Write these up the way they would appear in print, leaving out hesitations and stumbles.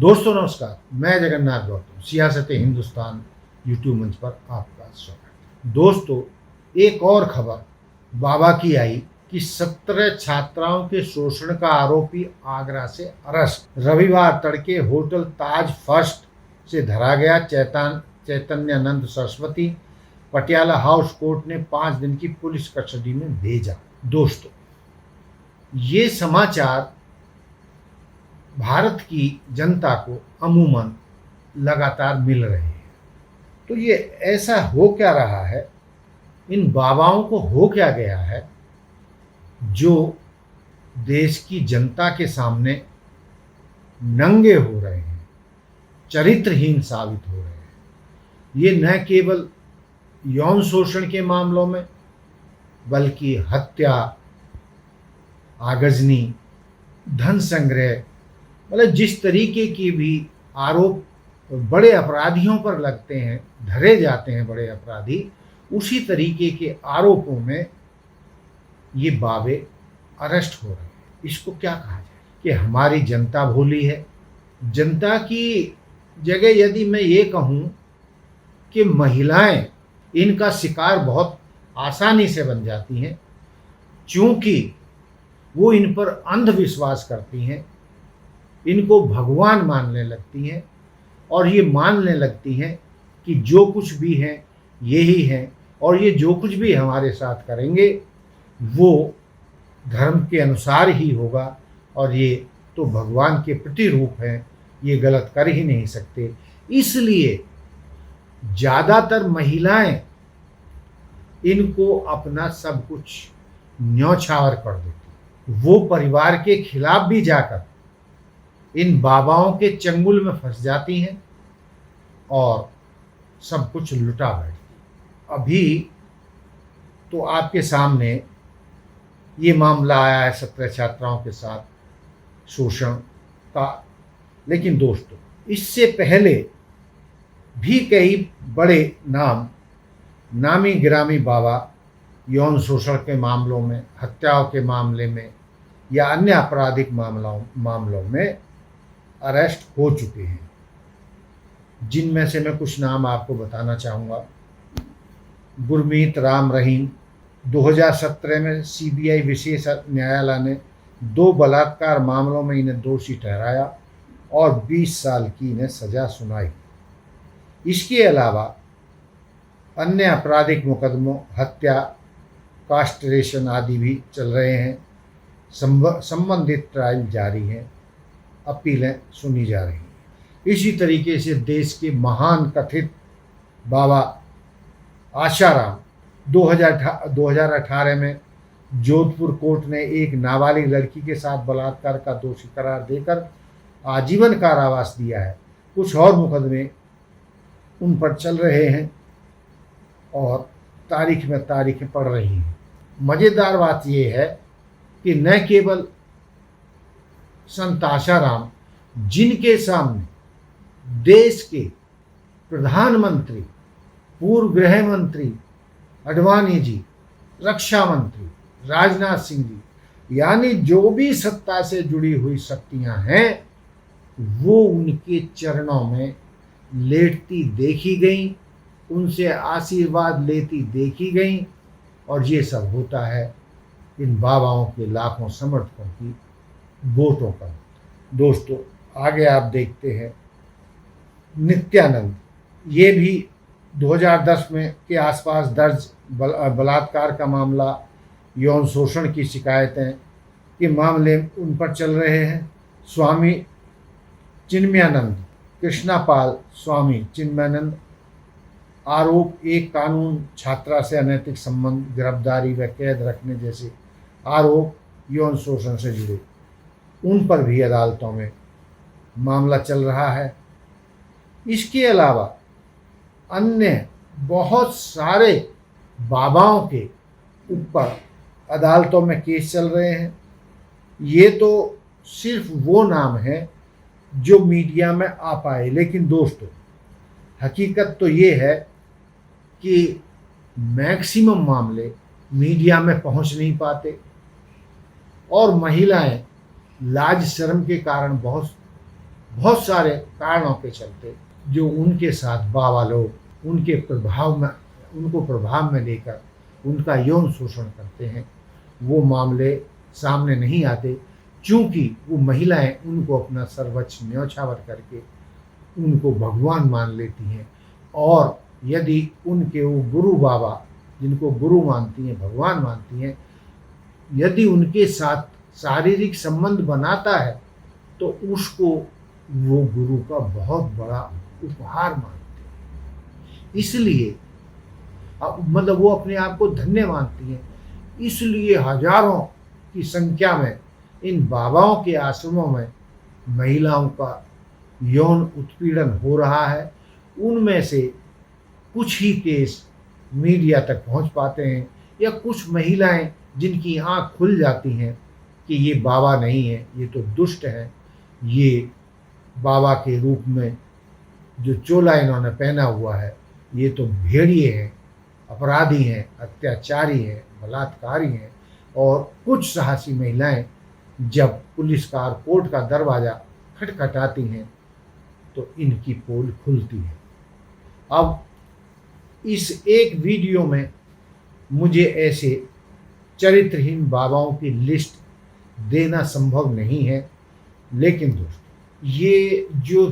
दोस्तों नमस्कार, मैं जगन्नाथ गौतम सियासत हिंदुस्तान यूट्यूब मंच पर आपका स्वागत है। दोस्तों, एक और खबर बाबा की आई कि 17 छात्राओं के शोषण का आरोपी आगरा से अरेस्ट। रविवार तड़के होटल ताज फर्स्ट से धरा गया चैतन्यानंद सरस्वती पटियाला हाउस कोर्ट ने 5 दिन की पुलिस कस्टडी में भेजा। दोस्तों, ये समाचार भारत की जनता को अमूमन लगातार मिल रहे हैं। तो ये ऐसा हो क्या रहा है, इन बाबाओं को हो क्या गया है जो देश की जनता के सामने नंगे हो रहे हैं, चरित्रहीन साबित हो रहे हैं। ये न केवल यौन शोषण के मामलों में बल्कि हत्या, आगजनी, धन संग्रह, मतलब जिस तरीके की भी आरोप बड़े अपराधियों पर लगते हैं, धरे जाते हैं बड़े अपराधी, उसी तरीके के आरोपों में ये बाबे अरेस्ट हो रहे हैं। इसको क्या कहा जाए कि हमारी जनता भोली है। जनता की जगह यदि मैं ये कहूँ कि महिलाएं इनका शिकार बहुत आसानी से बन जाती हैं, क्योंकि वो इन पर अंधविश्वास करती हैं, इनको भगवान मानने लगती हैं और ये मानने लगती हैं कि जो कुछ भी हैं यही हैं और ये जो कुछ भी हमारे साथ करेंगे वो धर्म के अनुसार ही होगा और ये तो भगवान के प्रतिरूप हैं, ये गलत कर ही नहीं सकते। इसलिए ज़्यादातर महिलाएं इनको अपना सब कुछ न्यौछावर कर देती। वो परिवार के खिलाफ भी जाकर इन बाबाओं के चंगुल में फंस जाती हैं और सब कुछ लुटा बैठती। अभी तो आपके सामने ये मामला आया है 17 छात्राओं के साथ शोषण का, लेकिन दोस्तों इससे पहले भी कई बड़े नामी गिरामी बाबा यौन शोषण के मामलों में, हत्याओं के मामले में या अन्य आपराधिक मामलों में अरेस्ट हो चुके हैं, जिनमें से मैं कुछ नाम आपको बताना चाहूँगा। गुरमीत राम रहीम, 2017 में सीबीआई विशेष न्यायालय ने 2 बलात्कार मामलों में इन्हें दोषी ठहराया और 20 साल की इन्हें सजा सुनाई। इसके अलावा अन्य आपराधिक मुकदमों, हत्या, कास्ट्रेशन आदि भी चल रहे हैं। संबंधित ट्रायल जारी हैं, अपीलें सुनी जा रही हैं। इसी तरीके से देश के महान कथित बाबा आशाराम 2018 में जोधपुर कोर्ट ने एक नाबालिग लड़की के साथ बलात्कार का दोषी करार देकर आजीवन कारावास दिया है। कुछ और मुकदमे उन पर चल रहे हैं और तारीख में तारीखें पड़ रही हैं। मज़ेदार बात यह है कि न केवल संत आशाराम, जिनके सामने देश के प्रधानमंत्री, पूर्व गृह मंत्री अडवाणी जी, रक्षा मंत्री राजनाथ सिंह जी, यानी जो भी सत्ता से जुड़ी हुई शक्तियां हैं, वो उनके चरणों में लेटती देखी गई, उनसे आशीर्वाद लेती देखी गई। और ये सब होता है इन बाबाओं के लाखों समर्थकों की वोटों का। दोस्तों आगे आप देखते हैं नित्यानंद, ये भी 2010 में के आसपास दर्ज बलात्कार का मामला, यौन शोषण की शिकायतें के मामले उन पर चल रहे हैं। स्वामी चिन्मयानंद, कृष्णापाल स्वामी चिन्मयानंद, आरोप एक कानून छात्रा से अनैतिक संबंध, गिरफ्तारी व कैद रखने जैसे आरोप यौन शोषण से जुड़े, उन पर भी अदालतों में मामला चल रहा है। इसके अलावा अन्य बहुत सारे बाबाओं के ऊपर अदालतों में केस चल रहे हैं। ये तो सिर्फ वो नाम है जो मीडिया में आ पाए, लेकिन दोस्तों हकीकत तो ये है कि मैक्सिमम मामले मीडिया में पहुंच नहीं पाते और महिलाएं लाज शर्म के कारण बहुत बहुत सारे कारणों के चलते जो उनके साथ बाबा लोग उनके प्रभाव में उनको प्रभाव में लेकर उनका यौन शोषण करते हैं, वो मामले सामने नहीं आते, चूँकि वो महिलाएं उनको अपना सर्वोच्च न्योछावर करके उनको भगवान मान लेती हैं। और यदि उनके वो गुरु बाबा, जिनको गुरु मानती हैं, भगवान मानती हैं, यदि उनके साथ शारीरिक संबंध बनाता है तो उसको वो गुरु का बहुत बड़ा उपहार मानते हैं। इसलिए मतलब वो अपने आप को धन्य मानती हैं। इसलिए हजारों की संख्या में इन बाबाओं के आश्रमों में महिलाओं का यौन उत्पीड़न हो रहा है। उनमें से कुछ ही केस मीडिया तक पहुंच पाते हैं, या कुछ महिलाएं जिनकी आंख खुल जाती हैं कि ये बाबा नहीं है, ये तो दुष्ट है, ये बाबा के रूप में जो चोला इन्होंने पहना हुआ है ये तो भेड़िए हैं, अपराधी हैं, अत्याचारी हैं, बलात्कारी हैं। और कुछ साहसी महिलाएं जब पुलिस का और कोर्ट का दरवाज़ा खटखटाती हैं तो इनकी पोल खुलती है। अब इस एक वीडियो में मुझे ऐसे चरित्रहीन बाबाओं की लिस्ट देना संभव नहीं है, लेकिन दोस्तों ये जो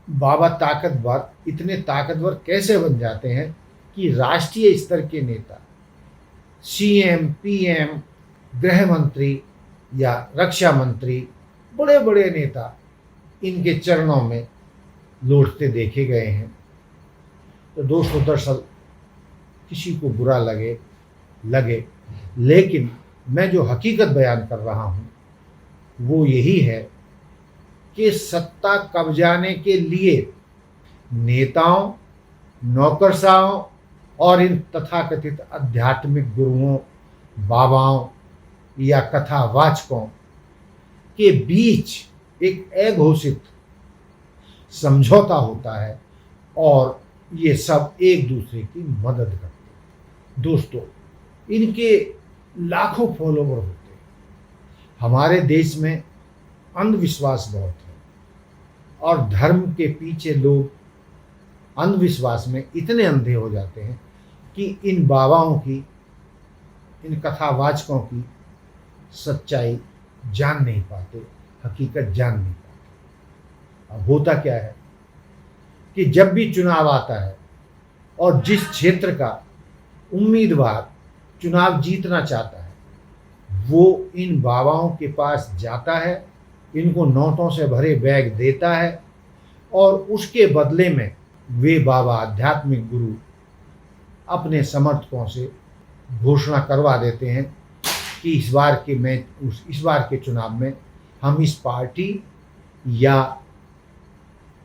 बाबा ताकतवर, इतने ताकतवर कैसे बन जाते हैं कि राष्ट्रीय स्तर के नेता, सीएम, पीएम, गृह मंत्री या रक्षा मंत्री, बड़े बड़े नेता इनके चरणों में लौटते देखे गए हैं। तो दोस्तों दरअसल किसी को बुरा लगे, लेकिन मैं जो हकीकत बयान कर रहा हूँ वो यही है कि सत्ता कब्जाने के लिए नेताओं, नौकरशाहों और इन तथाकथित आध्यात्मिक गुरुओं, बाबाओं या कथावाचकों के बीच एक अघोषित समझौता होता है और ये सब एक दूसरे की मदद करते हैं। दोस्तों इनके लाखों फॉलोवर होते हैं। हमारे देश में अंधविश्वास बहुत है और धर्म के पीछे लोग अंधविश्वास में इतने अंधे हो जाते हैं कि इन बाबाओं की, इन कथावाचकों की सच्चाई जान नहीं पाते, हकीकत जान नहीं पाते। अब होता क्या है कि जब भी चुनाव आता है और जिस क्षेत्र का उम्मीदवार चुनाव जीतना चाहता है वो इन बाबाओं के पास जाता है, इनको नोटों से भरे बैग देता है और उसके बदले में वे बाबा आध्यात्मिक गुरु अपने समर्थकों से घोषणा करवा देते हैं कि इस बार के चुनाव में हम इस पार्टी या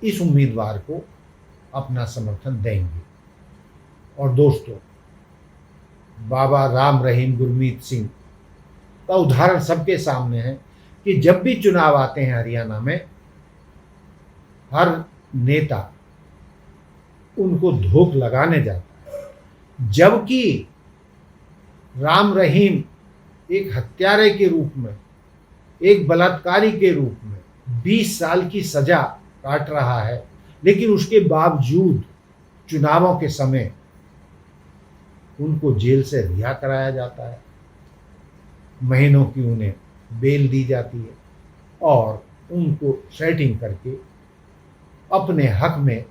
इस उम्मीदवार को अपना समर्थन देंगे। और दोस्तों बाबा राम रहीम गुरमीत सिंह का उदाहरण सबके सामने है कि जब भी चुनाव आते हैं हरियाणा में, हर नेता उनको धोख लगाने जाता है, जबकि राम रहीम एक हत्यारे के रूप में, एक बलात्कारी के रूप में 20 साल की सजा काट रहा है, लेकिन उसके बावजूद चुनावों के समय उनको जेल से रिहा कराया जाता है, महीनों की उन्हें बेल दी जाती है और उनको सेटिंग करके अपने हक में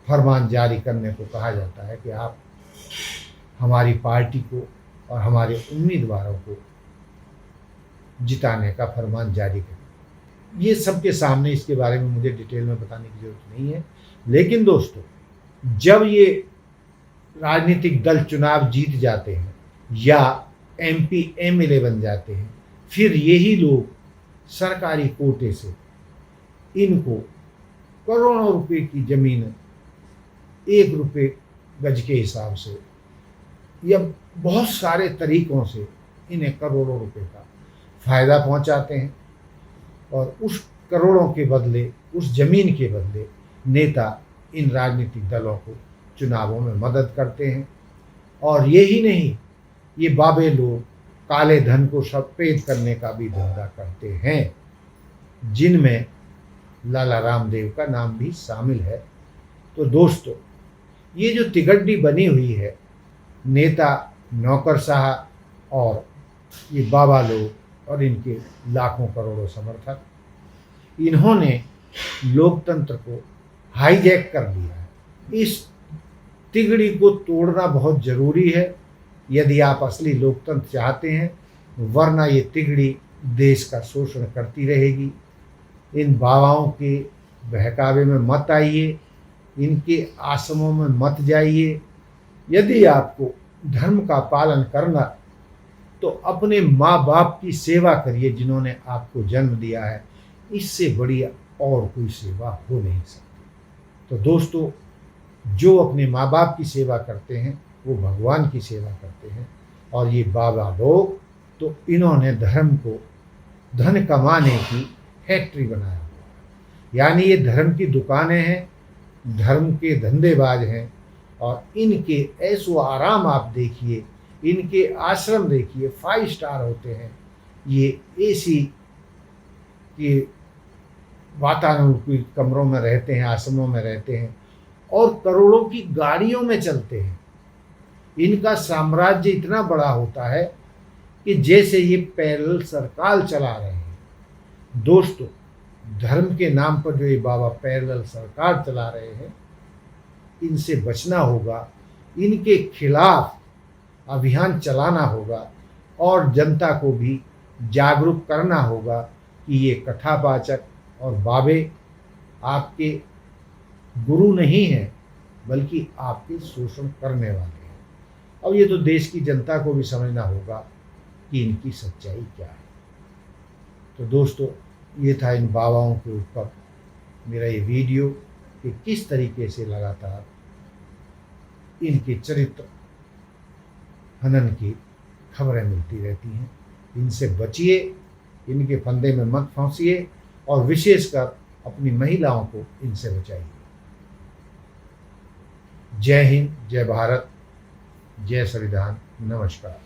फरमान जारी करने को कहा जाता है कि आप हमारी पार्टी को और हमारे उम्मीदवारों को जिताने का फरमान जारी करें। ये सबके सामने, इसके बारे में मुझे डिटेल में बताने की ज़रूरत नहीं है। लेकिन दोस्तों जब ये राजनीतिक दल चुनाव जीत जाते हैं या एमपी एमएलए बन जाते हैं, फिर यही लोग सरकारी कोटे से इनको करोड़ों रुपए की ज़मीन 1 रुपये गज के हिसाब से या बहुत सारे तरीक़ों से इन्हें करोड़ों रुपए का फ़ायदा पहुंचाते हैं और उस करोड़ों के बदले, उस ज़मीन के बदले नेता इन राजनीतिक दलों को चुनावों में मदद करते हैं। और यही नहीं, ये बाबे लोग काले धन को सफेद करने का भी धंधा करते हैं, जिनमें लाला रामदेव का नाम भी शामिल है। तो दोस्तों, ये जो तिगड्डी बनी हुई है, नेता नौकरशाह और ये बाबा लोग और इनके लाखों करोड़ों समर्थक, इन्होंने लोकतंत्र को हाईजैक कर लिया है। इस तिगड़ी को तोड़ना बहुत ज़रूरी है यदि आप असली लोकतंत्र चाहते हैं, वरना ये तिगड़ी देश का शोषण करती रहेगी। इन बाबाओं के बहकावे में मत आइए, इनके आश्रमों में मत जाइए। यदि आपको धर्म का पालन करना तो अपने माँ बाप की सेवा करिए जिन्होंने आपको जन्म दिया है। इससे बढ़िया और कोई सेवा हो नहीं सकती। तो दोस्तों, जो अपने माँ बाप की सेवा करते हैं वो भगवान की सेवा करते हैं। और ये बाबा लोग, तो इन्होंने धर्म को धन कमाने की फैक्ट्री बनाया हुआ है। यानी ये धर्म की दुकानें हैं, धर्म के धंधेबाज हैं। और इनके ऐशो आराम आप देखिए, इनके आश्रम देखिए, 5 स्टार होते हैं। ये एसी के वातानुकूलित कमरों में रहते हैं, आश्रमों में रहते हैं और करोड़ों की गाड़ियों में चलते हैं। इनका साम्राज्य इतना बड़ा होता है कि जैसे ये पैरेलल सरकार चला रहे हैं। दोस्तों, धर्म के नाम पर जो ये बाबा पैरेलल सरकार चला रहे हैं, इनसे बचना होगा, इनके खिलाफ अभियान चलाना होगा और जनता को भी जागरूक करना होगा कि ये कथावाचक और बाबे आपके गुरु नहीं हैं, बल्कि आपके शोषण करने वाले हैं। अब ये तो देश की जनता को भी समझना होगा कि इनकी सच्चाई क्या है। तो दोस्तों, ये था इन बाबाओं के ऊपर मेरा ये वीडियो कि किस तरीके से लगातार इनके चरित्र हनन की खबरें मिलती रहती हैं। इनसे बचिए, इनके फंदे में मत फंसिए और विशेषकर अपनी महिलाओं को इनसे बचाइए। जय हिंद, जय भारत, जय संविधान, नमस्कार।